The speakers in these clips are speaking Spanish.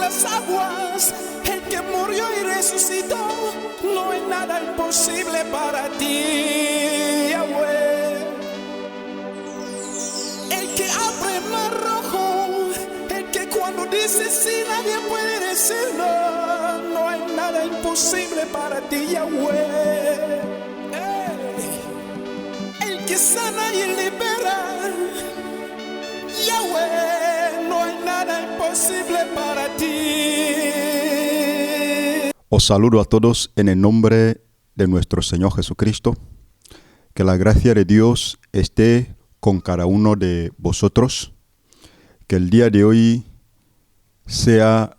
las aguas, el que murió y resucitó. No hay nada imposible para ti, Yahweh. El que abre el mar rojo, el que cuando dice sí nadie puede decir no. No hay nada imposible para ti, Yahweh. El que sana y libera, Yahweh, no hay nada imposible para ti. Os saludo a todos en el nombre de nuestro Señor Jesucristo. Que la gracia de Dios esté con cada uno de vosotros. Que el día de hoy sea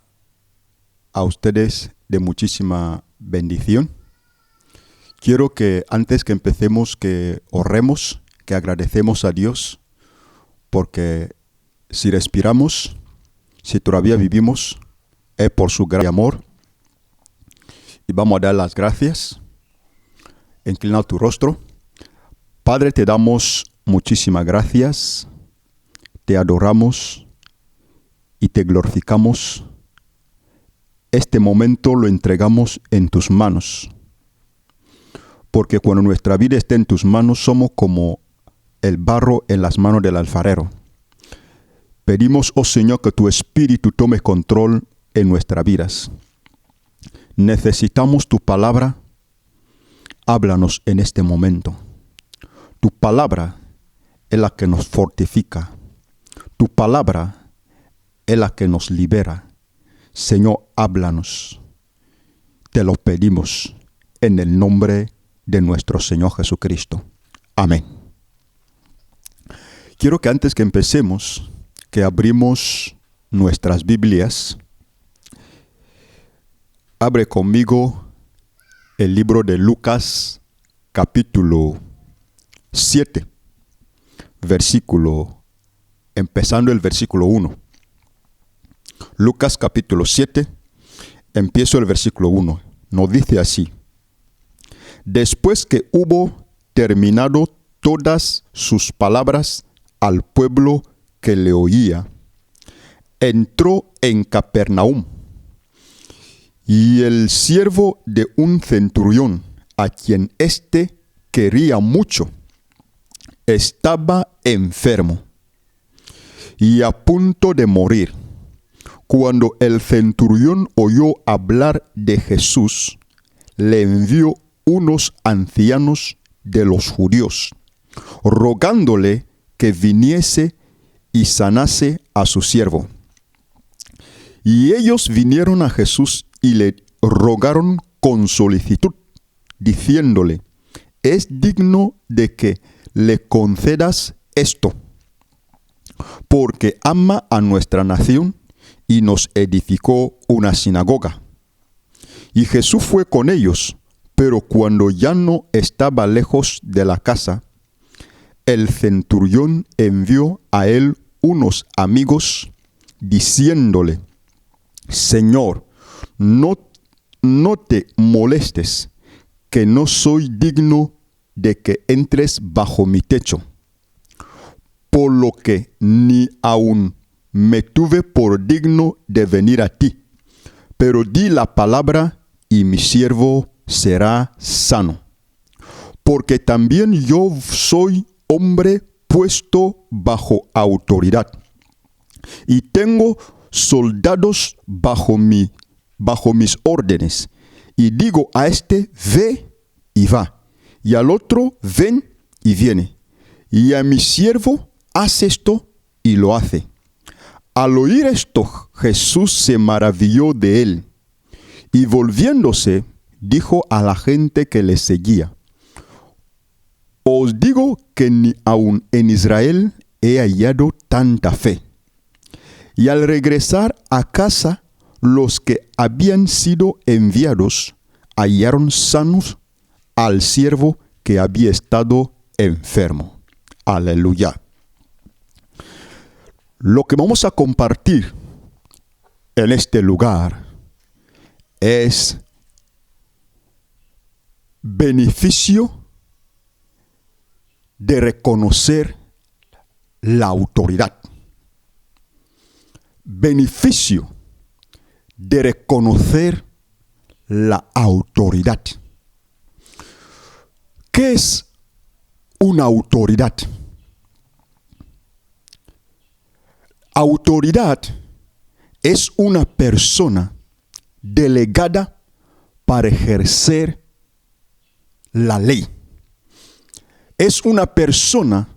a ustedes de muchísima bendición. Quiero que antes que empecemos que oremos, que agradecemos a Dios, porque si respiramos, si todavía vivimos, es por su gran amor. Y vamos a dar las gracias. Inclina tu rostro. Padre, te damos muchísimas gracias. Te adoramos y te glorificamos. Este momento lo entregamos en tus manos. Porque cuando nuestra vida está en tus manos, somos como el barro en las manos del alfarero. Pedimos, oh Señor, que tu Espíritu tome control en nuestras vidas. Necesitamos tu palabra. Háblanos en este momento. Tu palabra es la que nos fortifica. Tu palabra es la que nos libera. Señor, háblanos. Te lo pedimos en el nombre de nuestro Señor Jesucristo. Amén. Quiero que antes que empecemos, que abrimos nuestras Biblias, abre conmigo el libro de Lucas, capítulo 7, empezando el versículo 1. Lucas capítulo 7, empiezo el versículo 1. Nos dice así: Después que hubo terminado todas sus palabras al pueblo que le oía, entró en Capernaum. Y el siervo de un centurión, a quien éste quería mucho, estaba enfermo y a punto de morir. Cuando el centurión oyó hablar de Jesús, le envió unos ancianos de los judíos, rogándole que viniese y sanase a su siervo. Y ellos vinieron a Jesús y le rogaron con solicitud, diciéndole: es digno de que le concedas esto, porque ama a nuestra nación y nos edificó una sinagoga. Y Jesús fue con ellos, pero cuando ya no estaba lejos de la casa, el centurión envió a él unos amigos, diciéndole: Señor, no te molestes, que no soy digno de que entres bajo mi techo, por lo que ni aun me tuve por digno de venir a ti, pero di la palabra y mi siervo será sano. Porque también yo soy hombre puesto bajo autoridad, y tengo soldados bajo mis órdenes, y digo a este: ve y va, y al otro: ven y viene, y a mi siervo: haz esto, y lo hace. Al oír esto, Jesús se maravilló de él, y volviéndose, dijo a la gente que le seguía: os digo que ni aun en Israel he hallado tanta fe. Y al regresar a casa, los que habían sido enviados hallaron sanos al siervo que había estado enfermo. Aleluya. Lo que vamos a compartir en este lugar es beneficio de reconocer la autoridad. Beneficio de reconocer la autoridad. ¿Qué es una autoridad? Autoridad es una persona delegada para ejercer la ley. Es una persona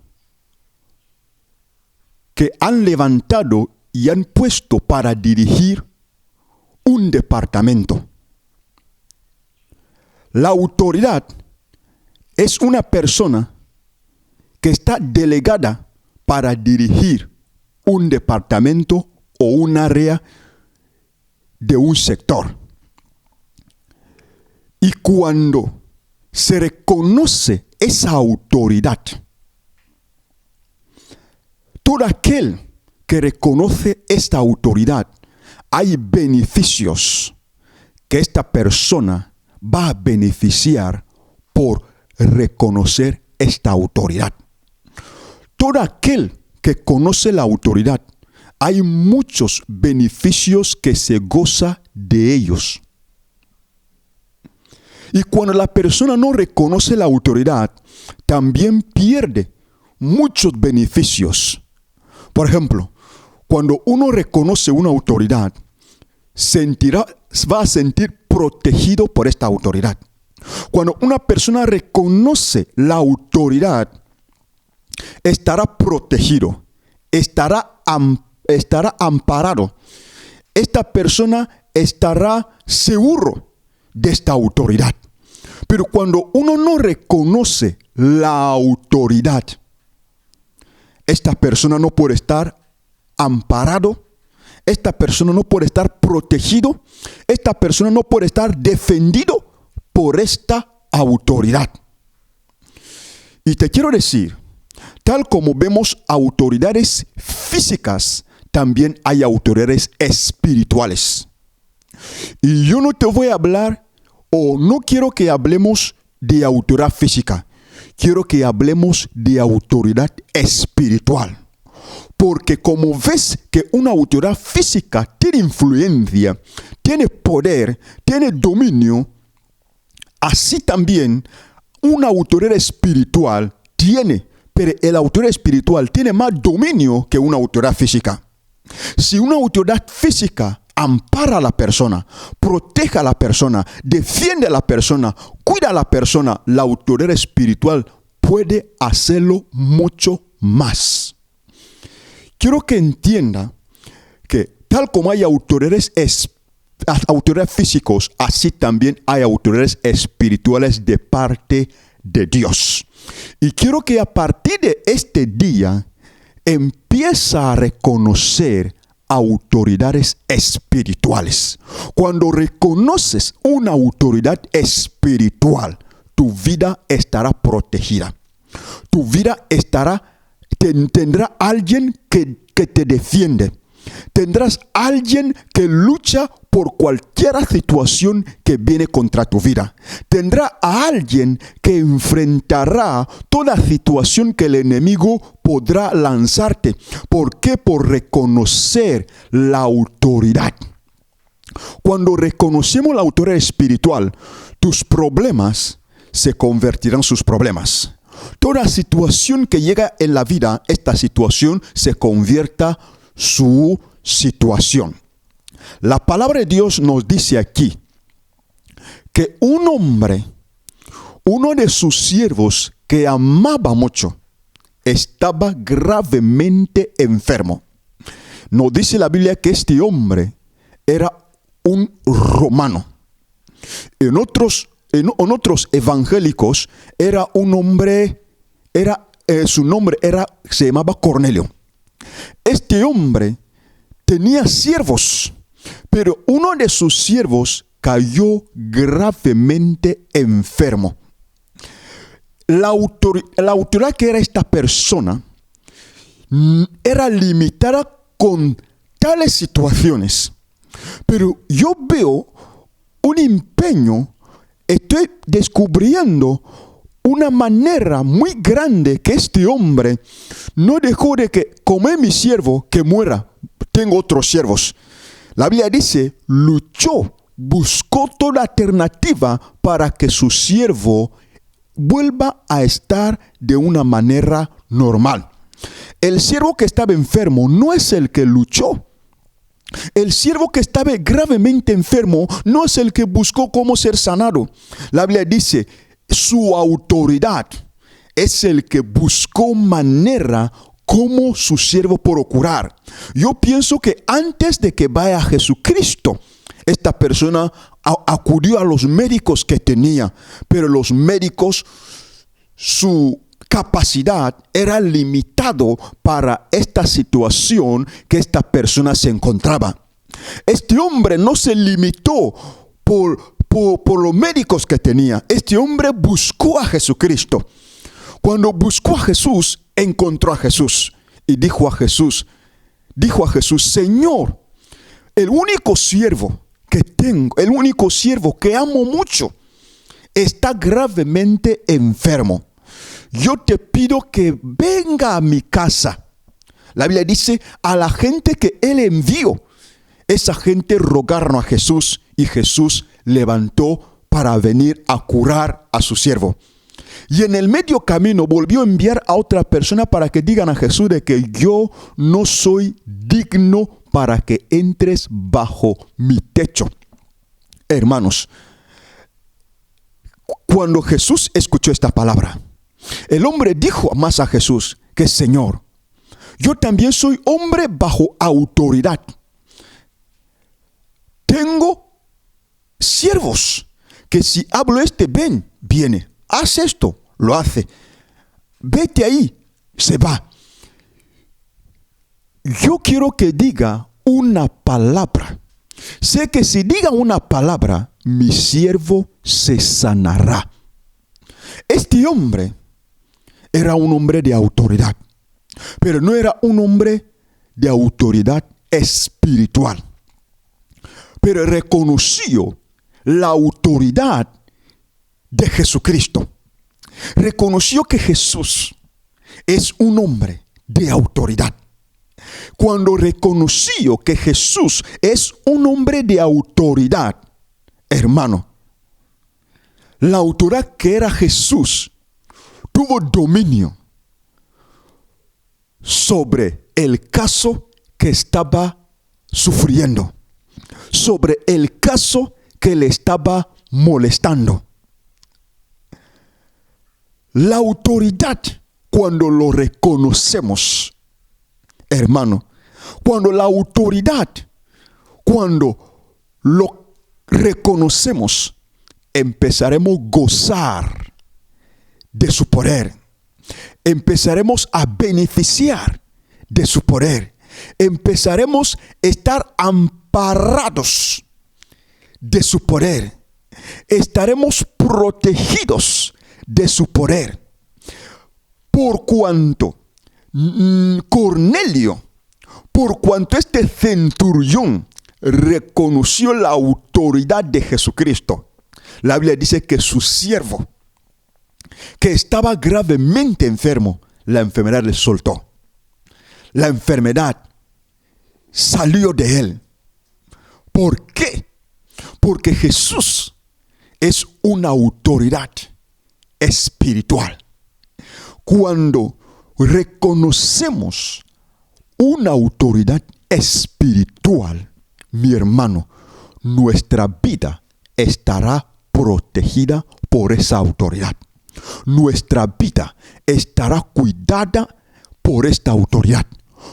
que han levantado y han puesto para dirigir un departamento. La autoridad es una persona que está delegada para dirigir un departamento o un área de un sector. Y cuando se reconoce esa autoridad, todo aquel que reconoce esta autoridad, hay beneficios que esta persona va a beneficiar por reconocer esta autoridad. Todo aquel que conoce la autoridad, hay muchos beneficios que se goza de ellos. Y cuando la persona no reconoce la autoridad, también pierde muchos beneficios. Por ejemplo, cuando uno reconoce una autoridad, va a sentir protegido por esta autoridad. Cuando una persona reconoce la autoridad, estará protegido, estará amparado. Esta persona estará seguro de esta autoridad. Pero cuando uno no reconoce la autoridad, esta persona no puede estar amparado, esta persona no puede estar protegido, esta persona no puede estar defendido por esta autoridad. Y te quiero decir, tal como vemos autoridades físicas, también hay autoridades espirituales. Y yo no te voy a hablar, o no quiero que hablemos de autoridad física. Quiero que hablemos de autoridad espiritual. Porque como ves que una autoridad física tiene influencia, tiene poder, tiene dominio, así también una autoridad espiritual tiene, pero la autoridad espiritual tiene más dominio que una autoridad física. Si una autoridad física ampara a la persona, protege a la persona, defiende a la persona, cuida a la persona, la autoridad espiritual puede hacerlo mucho más. Quiero que entienda que tal como hay autoridades físicos, así también hay autoridades espirituales de parte de Dios. Y quiero que a partir de este día empieza a reconocer autoridades espirituales. Cuando reconoces una autoridad espiritual, tu vida estará protegida. Tu vida tendrá alguien que te defiende. Tendrás alguien que lucha por cualquier situación que viene contra tu vida. Tendrá a alguien que enfrentará toda situación que el enemigo podrá lanzarte. ¿Por qué? Por reconocer la autoridad. Cuando reconocemos la autoridad espiritual, tus problemas se convertirán en sus problemas. Toda situación que llega en la vida, esta situación se convierta su situación. La palabra de Dios nos dice aquí que un hombre, uno de sus siervos que amaba mucho, estaba gravemente enfermo. Nos dice la Biblia que este hombre era un romano. En otros evangélicos era un hombre, su nombre se llamaba Cornelio. Este hombre tenía siervos, pero uno de sus siervos cayó gravemente enfermo. La autoridad que era esta persona era limitada con tales situaciones. Pero yo veo un empeño, estoy descubriendo una manera muy grande que este hombre no dejó de que, como es mi siervo, que muera, tengo otros siervos. La Biblia dice, luchó, buscó toda alternativa para que su siervo vuelva a estar de una manera normal. El siervo que estaba enfermo no es el que luchó. El siervo que estaba gravemente enfermo no es el que buscó cómo ser sanado. La Biblia dice, su autoridad es el que buscó manera como su siervo procurar. Yo pienso que antes de que vaya a Jesucristo, esta persona acudió a los médicos que tenía, pero los médicos, su capacidad era limitado para esta situación que esta persona se encontraba. Este hombre no se limitó por los médicos que tenía. Este hombre buscó a Jesucristo. Cuando buscó a Jesús, encontró a Jesús y dijo a Jesús, Señor, el único siervo que tengo, el único siervo que amo mucho, está gravemente enfermo. Yo te pido que venga a mi casa. La Biblia dice, a la gente que él envió, esa gente rogaron a Jesús y Jesús levantó para venir a curar a su siervo. Y en el medio camino volvió a enviar a otra persona para que digan a Jesús de que yo no soy digno para que entres bajo mi techo. Hermanos, cuando Jesús escuchó esta palabra, el hombre dijo más a Jesús que Señor, yo también soy hombre bajo autoridad. Tengo siervos que si hablo ven, viene. Haz esto, lo hace. Vete ahí, se va. Yo quiero que diga una palabra. Sé que si diga una palabra, mi siervo se sanará. Este hombre era un hombre de autoridad, pero no era un hombre de autoridad espiritual. Pero reconoció la autoridad de Jesucristo. Reconoció que Jesús es un hombre de autoridad. Cuando reconoció que Jesús es un hombre de autoridad, hermano, la autoridad que era Jesús tuvo dominio sobre el caso que estaba sufriendo, sobre el caso que le estaba molestando. La autoridad, cuando lo reconocemos, hermano, cuando lo reconocemos, empezaremos a gozar de su poder. Empezaremos a beneficiar de su poder. Empezaremos a estar amparados de su poder. Estaremos protegidos de su poder. Por cuanto Cornelio, por cuanto este centurión reconoció la autoridad de Jesucristo, la Biblia dice que su siervo, que estaba gravemente enfermo, la enfermedad le soltó. La enfermedad salió de él. ¿Por qué? Porque Jesús es una autoridad espiritual. Cuando reconocemos una autoridad espiritual, mi hermano, nuestra vida estará protegida por esa autoridad. Nuestra vida estará cuidada por esta autoridad.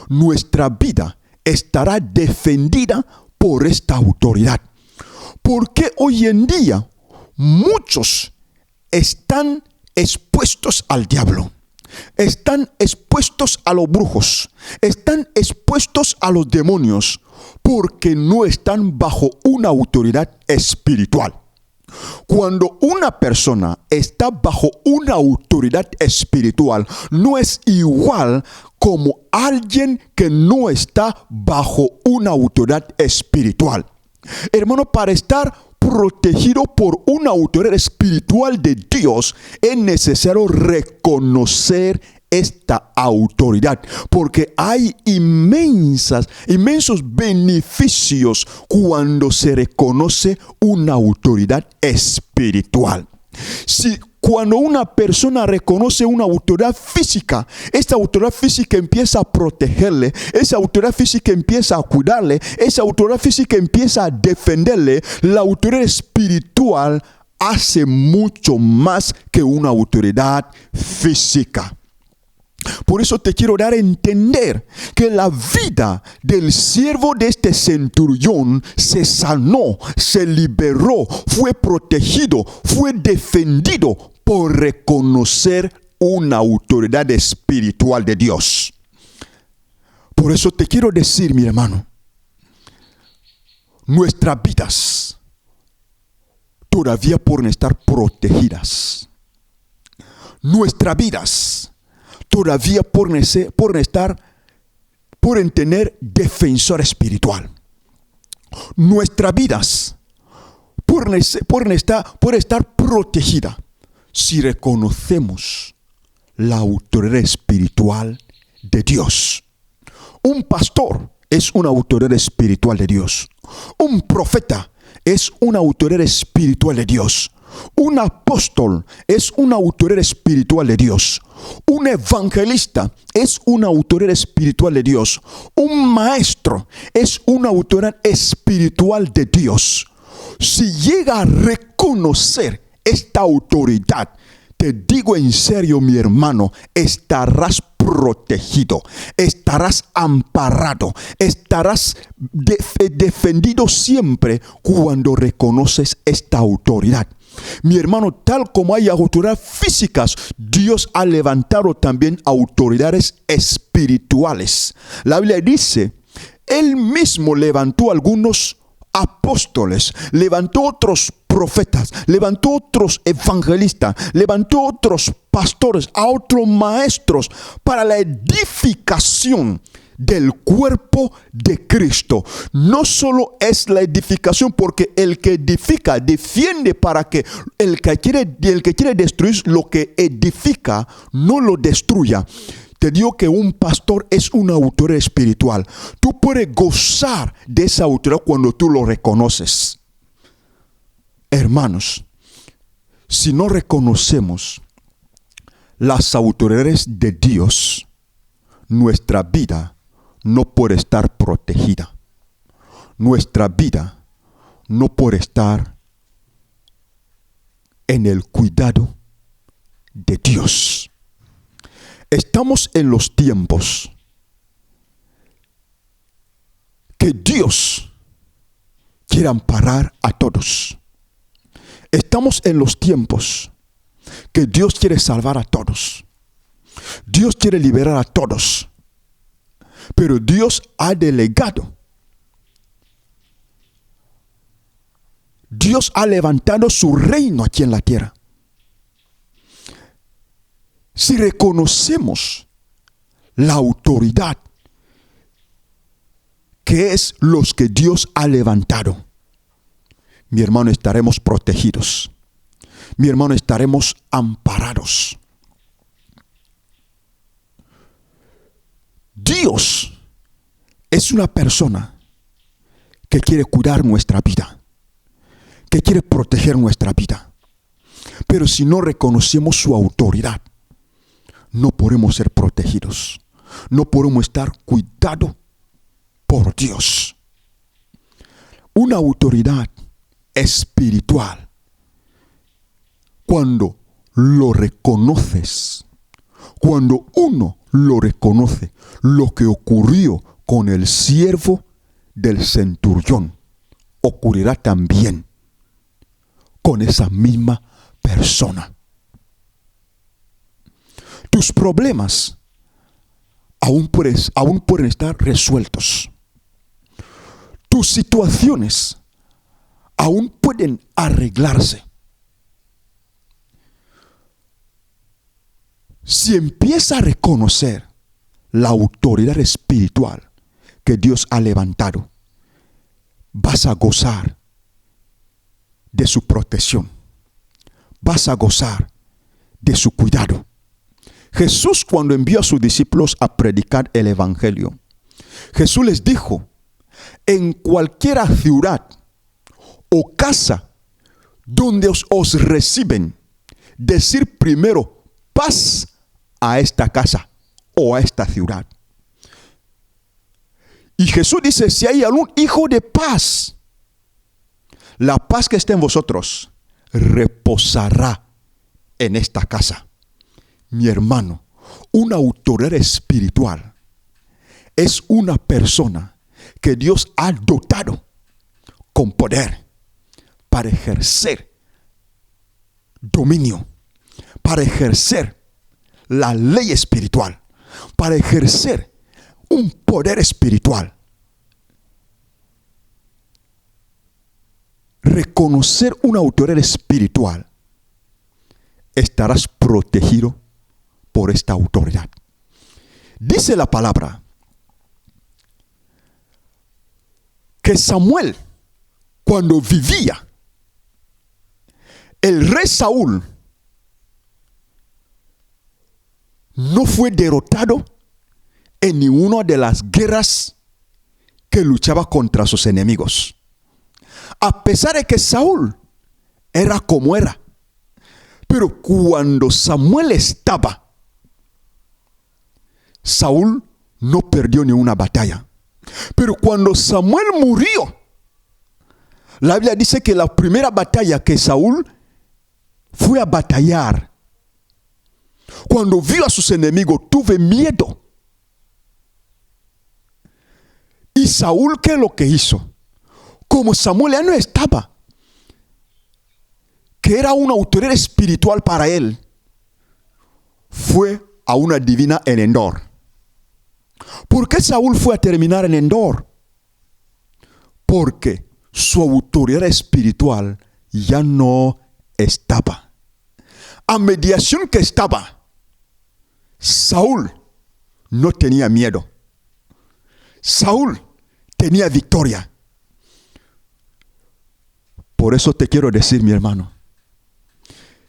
Nuestra vida estará defendida por esta autoridad. Porque hoy en día muchos están expuestos al diablo. Están expuestos a los brujos. Están expuestos a los demonios. Porque no están bajo una autoridad espiritual. Cuando una persona está bajo una autoridad espiritual, no es igual como alguien que no está bajo una autoridad espiritual. Hermano, para estar protegido por una autoridad espiritual de Dios, es necesario reconocer esta autoridad, porque hay inmensos beneficios cuando se reconoce una autoridad espiritual. Cuando una persona reconoce una autoridad física, esta autoridad física empieza a protegerle, esa autoridad física empieza a cuidarle, esa autoridad física empieza a defenderle. La autoridad espiritual hace mucho más que una autoridad física. Por eso te quiero dar a entender que la vida del siervo de este centurión se sanó, se liberó, fue protegido, fue defendido por reconocer una autoridad espiritual de Dios. Por eso te quiero decir, mi hermano, nuestras vidas todavía pueden estar protegidas. Nuestras vidas todavía pueden tener defensor espiritual. Nuestras vidas pueden estar protegidas si reconocemos la autoridad espiritual de Dios. Un pastor es una autoridad espiritual de Dios. Un profeta es una autoridad espiritual de Dios. Un apóstol es una autoridad espiritual de Dios. Un evangelista es una autoridad espiritual de Dios. Un maestro es una autoridad espiritual de Dios. Si llega a reconocer esta autoridad, te digo en serio, mi hermano, estarás protegido, estarás amparado, estarás defendido siempre cuando reconoces esta autoridad. Mi hermano, tal como hay autoridades físicas, Dios ha levantado también autoridades espirituales. La Biblia dice, Él mismo levantó algunos apóstoles, levantó otros profetas, levantó otros evangelistas, levantó otros pastores, a otros maestros para la edificación del cuerpo de Cristo. No solo es la edificación, porque el que edifica defiende para que el que quiere destruir lo que edifica no lo destruya. Te digo que un pastor es una autoridad espiritual. Tú puedes gozar de esa autoridad cuando tú lo reconoces. Hermanos, si no reconocemos las autoridades de Dios, nuestra vida no puede estar protegida. Nuestra vida no puede estar en el cuidado de Dios. Estamos en los tiempos que Dios quiere amparar a todos. Estamos en los tiempos que Dios quiere salvar a todos. Dios quiere liberar a todos. Pero Dios ha delegado. Dios ha levantado su reino aquí en la tierra. Si reconocemos la autoridad que es los que Dios ha levantado, mi hermano, estaremos protegidos. Mi hermano, estaremos amparados. Dios es una persona que quiere cuidar nuestra vida, que quiere proteger nuestra vida. Pero si no reconocemos su autoridad, no podemos ser protegidos. No podemos estar cuidados por Dios. Una autoridad espiritual, cuando lo reconoces, cuando uno lo reconoce, lo que ocurrió con el siervo del centurión ocurrirá también con esa misma persona. Tus problemas aún pueden estar resueltos. Tus situaciones aún pueden arreglarse. Si empieza a reconocer la autoridad espiritual que Dios ha levantado, vas a gozar de su protección. Vas a gozar de su cuidado. Jesús, cuando envió a sus discípulos a predicar el evangelio, Jesús les dijo: en cualquier ciudad o casa donde os reciben, decir primero paz a esta casa o a esta ciudad. Y Jesús dice: si hay algún hijo de paz, la paz que está en vosotros reposará en esta casa. Mi hermano, una autoridad espiritual es una persona que Dios ha dotado con poder para ejercer dominio, para ejercer la ley espiritual, para ejercer un poder espiritual. Reconocer una autoridad espiritual, estarás protegido por esta autoridad. Dice la palabra que Samuel, cuando vivía, el rey Saúl no fue derrotado en ninguna de las guerras que luchaba contra sus enemigos. A pesar de que Saúl era como era. Pero cuando Samuel estaba, Saúl no perdió ni una batalla. Pero cuando Samuel murió, la Biblia dice que la primera batalla que Saúl fue a batallar, cuando vio a sus enemigos, tuvo miedo. Y Saúl, ¿qué es lo que hizo? Como Samuel ya no estaba, que era una autoridad espiritual para él, fue a una divina en Endor. ¿Por qué Saúl fue a terminar en Endor? Porque su autoridad espiritual ya no estaba. A mediación que estaba, Saúl no tenía miedo. Saúl tenía victoria. Por eso te quiero decir, mi hermano,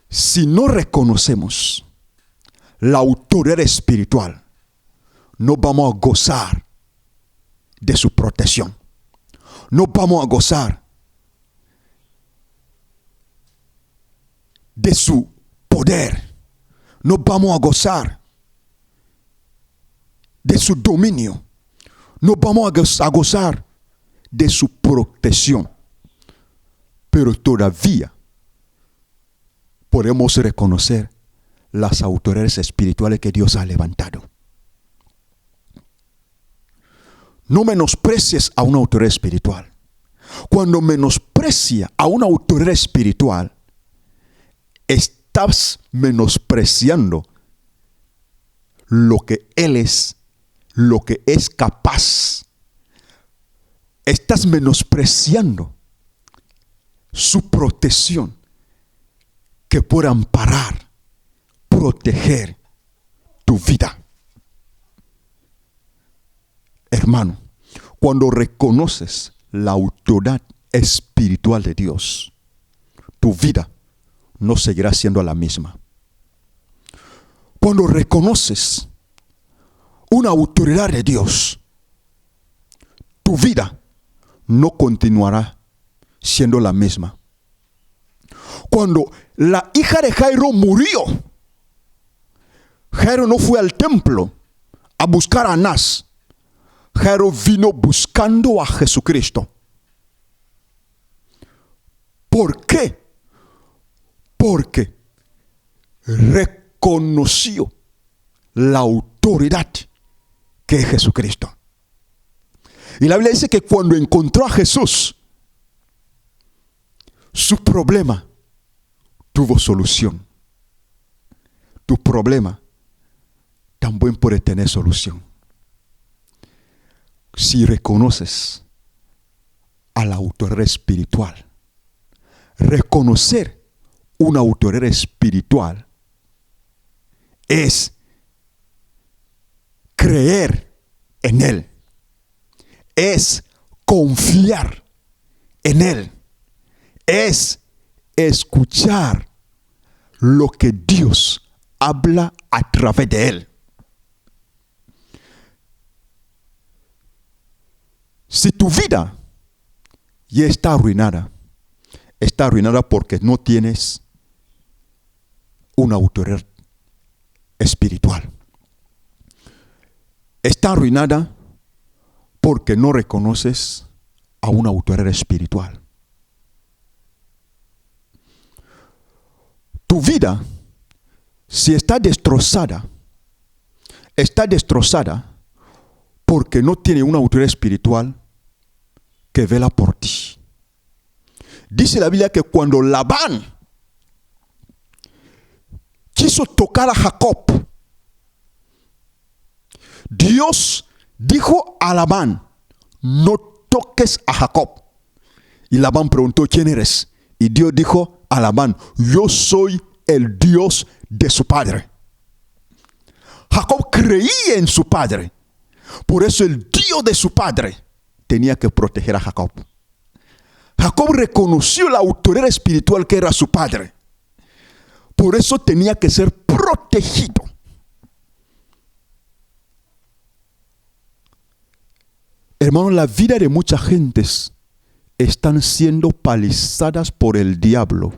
si no reconocemos la autoridad espiritual, no vamos a gozar de su protección. No vamos a gozar de su poder. No vamos a gozar de su dominio. No vamos a gozar de su protección. Pero todavía podemos reconocer las autoridades espirituales que Dios ha levantado. No menosprecies a una autoridad espiritual. Cuando menosprecia a una autoridad espiritual, estás menospreciando lo que Él es, lo que es capaz. Estás menospreciando su protección que puede amparar, proteger tu vida. Hermano, cuando reconoces la autoridad espiritual de Dios, tu vida no seguirá siendo la misma. Cuando reconoces una autoridad de Dios, tu vida no continuará siendo la misma. Cuando la hija de Jairo murió, Jairo no fue al templo a buscar a Anás. Jairo vino buscando a Jesucristo. ¿Por qué? Porque reconoció la autoridad que es Jesucristo. Y la Biblia dice que cuando encontró a Jesús, su problema tuvo solución. Tu problema también puede tener solución. Si reconoces a la autoridad espiritual, reconocer una autoridad espiritual es creer en Él, es confiar en Él, es escuchar lo que Dios habla a través de él. Si tu vida ya está arruinada porque no tienes una autoridad espiritual. Está arruinada porque no reconoces a una autoridad espiritual. Tu vida, si está destrozada porque no tiene una autoridad espiritual que vela por ti. Dice la Biblia que cuando Labán quiso tocar a Jacob, Dios dijo a Labán: no toques a Jacob. Y Labán preguntó: ¿quién eres? Y Dios dijo a Labán: yo soy el Dios de su padre. Jacob creía en su padre. Por eso el Dios de su padre tenía que proteger a Jacob. Jacob reconoció la autoridad espiritual que era su padre. Por eso tenía que ser protegido. Hermano, la vida de muchas gentes están siendo palizadas por el diablo.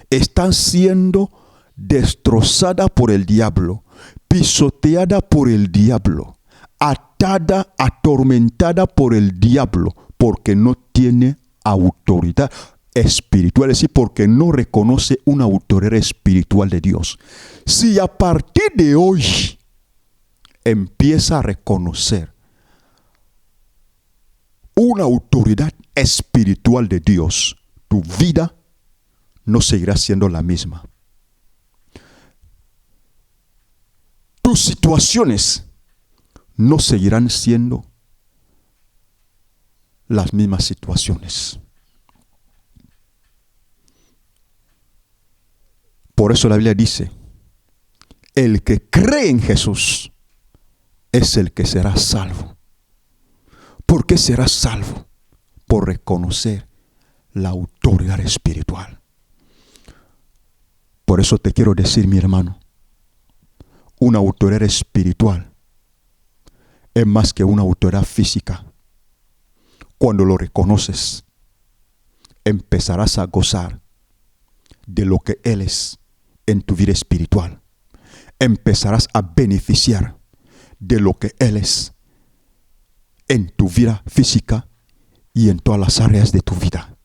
Están siendo destrozadas por el diablo, pisoteada por el diablo, atada, atormentada por el diablo, porque no tiene autoridad espiritual, es decir, porque no reconoce una autoridad espiritual de Dios. Si a partir de hoy empieza a reconocer una autoridad espiritual de Dios, tu vida no seguirá siendo la misma. Tus situaciones no seguirán siendo las mismas situaciones. Por eso la Biblia dice: el que cree en Jesús es el que será salvo. ¿Por qué será salvo? Por reconocer la autoridad espiritual. Por eso te quiero decir, mi hermano, una autoridad espiritual es más que una autoridad física. Cuando lo reconoces, empezarás a gozar de lo que Él es en tu vida espiritual. Empezarás a beneficiar de lo que Él es en tu vida física y en todas las áreas de tu vida.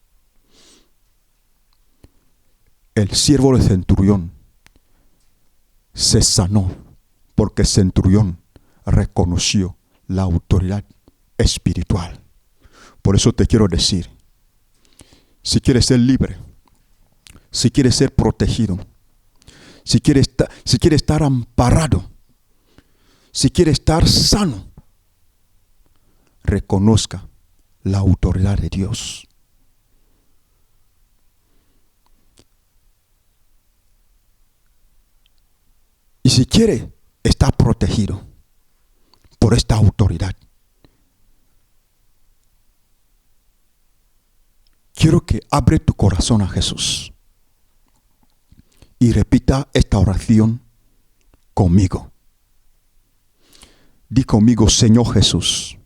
El siervo del centurión se sanó porque el centurión reconoció la autoridad espiritual. Por eso te quiero decir, si quieres ser libre, si quieres ser protegido, si quieres estar amparado, si quieres estar sano, reconozca la autoridad de Dios. Y si quiere estar protegido por esta autoridad, quiero que abre tu corazón a Jesús y repita esta oración conmigo. Di conmigo: Señor Jesús,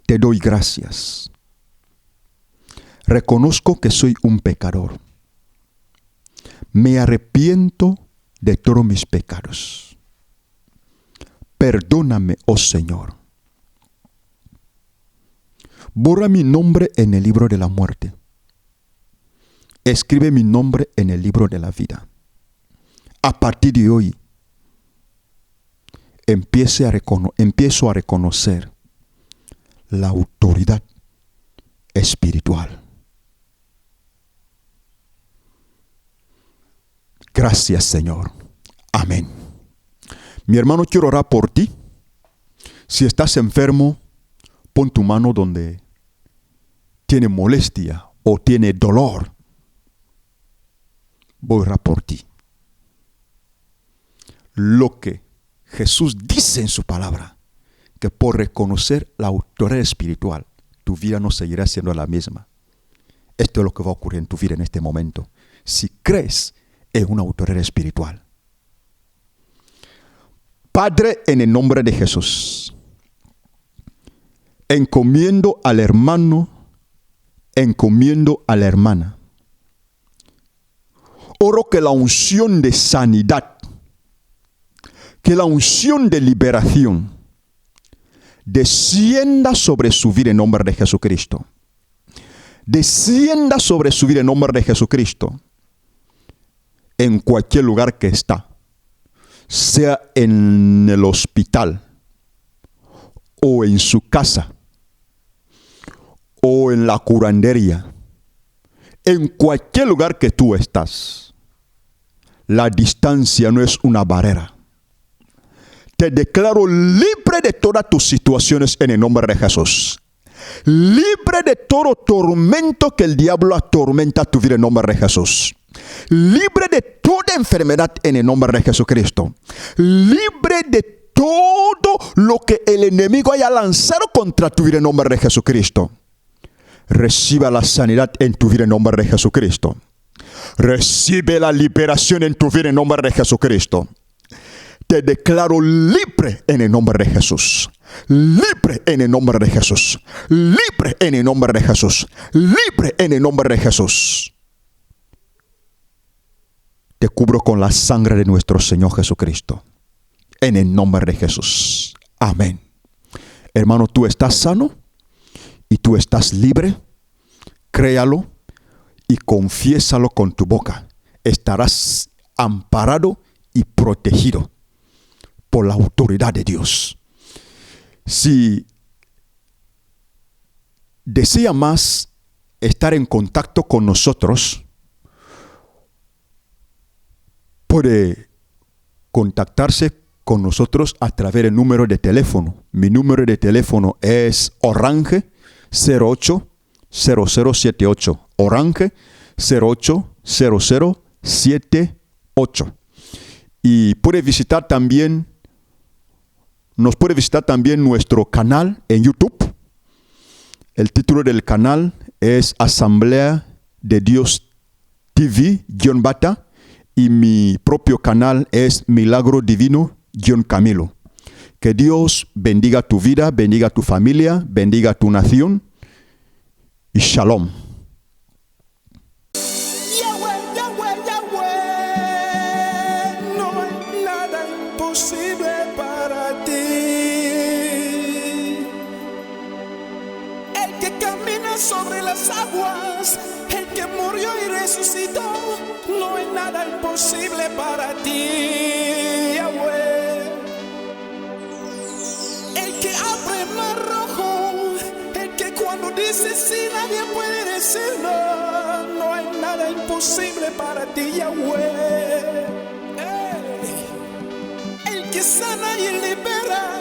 te doy gracias. Reconozco que soy un pecador. Me arrepiento de todos mis pecados. Perdóname, oh Señor. Borra mi nombre en el libro de la muerte. Escribe mi nombre en el libro de la vida. A partir de hoy, empiezo a reconocer la autoridad espiritual. Gracias, Señor. Amén. Mi hermano, quiero orar por ti. Si estás enfermo, pon tu mano donde tiene molestia o tiene dolor. Voy a orar por ti. Lo que Jesús dice en su palabra, que por reconocer la autoridad espiritual, tu vida no seguirá siendo la misma. Esto es lo que va a ocurrir en tu vida en este momento. Si crees en una autoridad espiritual. Padre, en el nombre de Jesús, encomiendo al hermano, encomiendo a la hermana. Oro que la unción de sanidad, que la unción de liberación descienda sobre su vida en nombre de Jesucristo. Descienda sobre su vida en nombre de Jesucristo. En cualquier lugar que está, sea en el hospital, o en su casa, o en la curandería, en cualquier lugar que tú estás, la distancia no es una barrera. Te declaro libre de todas tus situaciones en el nombre de Jesús. Libre de todo tormento que el diablo atormenta tu vida en el nombre de Jesús. Libre de toda enfermedad en el nombre de Jesucristo. Libre de todo lo que el enemigo haya lanzado contra tu vida en el nombre de Jesucristo. Reciba la sanidad en tu vida en el nombre de Jesucristo. Recibe la liberación en tu vida en el nombre de Jesucristo. Te declaro libre en el nombre de Jesús. Libre en el nombre de Jesús. Libre en el nombre de Jesús. Libre en el nombre de Jesús. Te cubro con la sangre de nuestro Señor Jesucristo. En el nombre de Jesús. Amén. Hermano, tú estás sano y tú estás libre. Créalo y confiésalo con tu boca. Estarás amparado y protegido por la autoridad de Dios. Si desea más estar en contacto con nosotros, puede contactarse con nosotros a través del número de teléfono. Mi número de teléfono es Orange 080078. Orange 080078. Y nos puede visitar también nuestro canal en YouTube. El título del canal es Asamblea de Dios TV-Bata. Y mi propio canal es Milagro Divino-Camilo. Que Dios bendiga tu vida, bendiga tu familia, bendiga tu nación. Y shalom. Yahweh, Yahweh, Yahweh, no hay nada imposible para ti. El que camina sobre las aguas, el que murió y resucitó, no hay nada imposible para ti, Yahweh. El que abre el mar rojo, el que cuando dice sí nadie puede decir no, no hay nada imposible para ti, Yahweh. El que sana y libera,